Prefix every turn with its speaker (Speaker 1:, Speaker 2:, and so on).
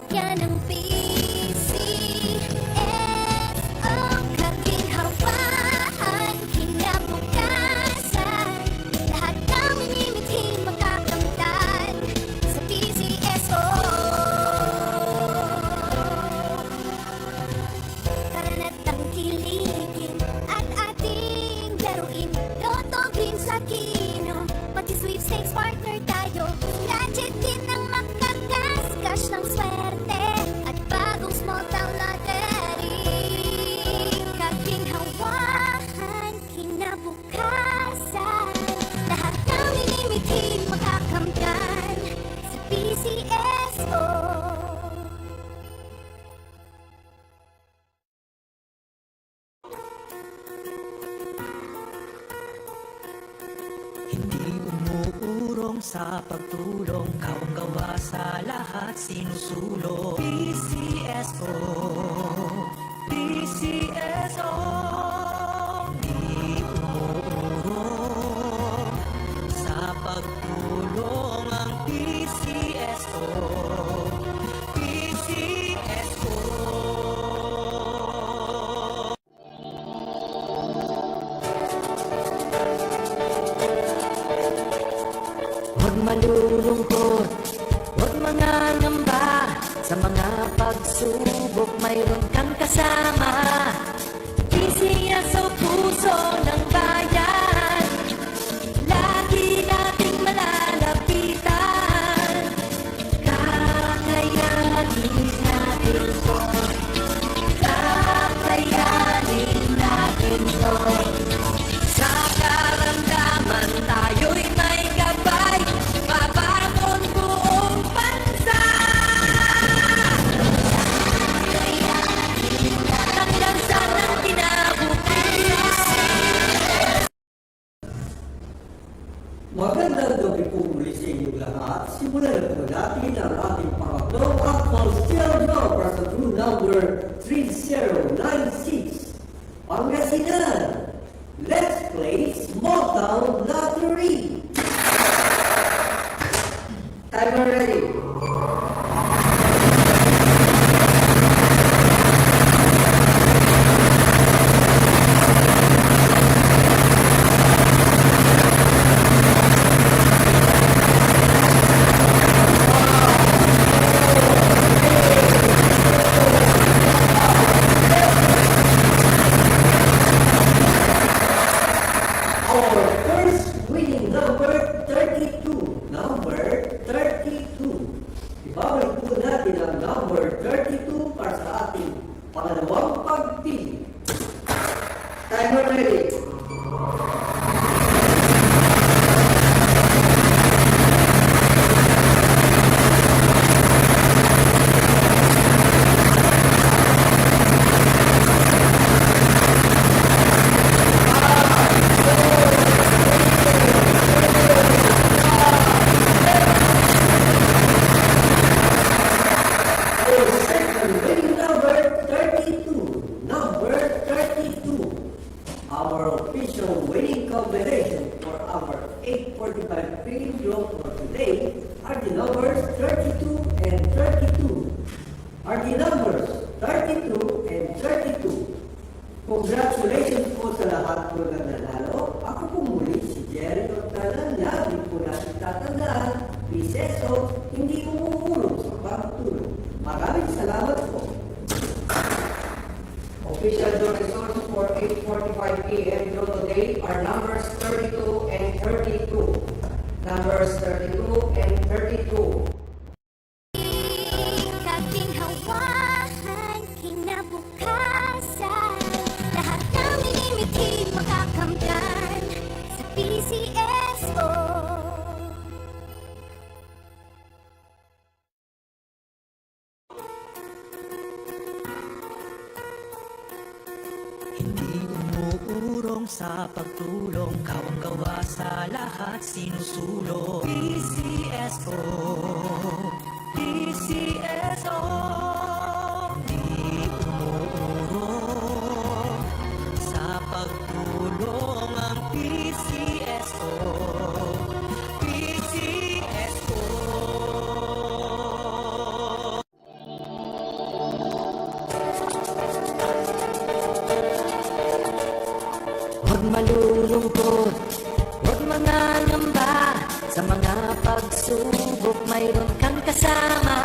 Speaker 1: Yan ang PCSO, kaginhawahan, kinabukasan. Lahat ng minimiting makakamtan sa PCSO. Tara na't tangkilikin at ating laruin. Lotto, green sa kino, pati sweepstakes partner tayo. Gadget din ang makagasgas ng swerte at bagong small town lottery. Kaginhawahan, kinabukasan. Lahat ng minimiting makakamtan sa PCSO.
Speaker 2: Hindi umuurong sa pagtulong, kawang gawa sa lahat sinusulong. PCSO, PCSO. Hindi umuurong sa pagtulong ang PCSO, PCSO. Huwag malulungkot, huwag mangangamba. Sa mga pagsubok mayroon kang kasama. PCSO, puso ng bayan, lagi nating malalapitan. Kakayanin natin to, kakayanin natin to. Sa karamdaman tayo'y may gabay, babangon buong bansa. Ang lansa ng kinabukasan.
Speaker 3: Magandang gabi po muli sa inyong lahat. Simulan na po natin ang ating pangatlong Akmal Still Number sa true number 3096. Pangasinan. Let's play Small Town Lottery. Timer ready. Our first winning number 32. Number 32. Ibabalik po natin ang number 32 para sa ating pangalawang pagpili. Timer ready. Our second winning number 32. Number 32. Our official winning combination for our 845 premium draw for today are the numbers 32 and 32. Are the numbers 32 and 32. Congratulations po sa lahat po na nanalo. Ako po muli si Jerry Octanan. Lagi po natin tatandaan, PCSO, hindi umuulong sa pagtulong. Maraming salamat po. Official draw results for 8:45 p.m. draw today are numbers 32 and 32. Numbers 32 and 32.
Speaker 1: Kaginhawahan, kinabukasan. Lahat ng minimiting makakamtan sa PCSO.
Speaker 2: Hindi umuurong sa pagtulong, kawang gawa sa lahat sinusulong. PCSO, PCSO. Hindi umuurong sa pagtulong ang PCSO, PCSO. malulungkot, huwag mga ngamba. Sa mga pagsubok mayroon kang kasama.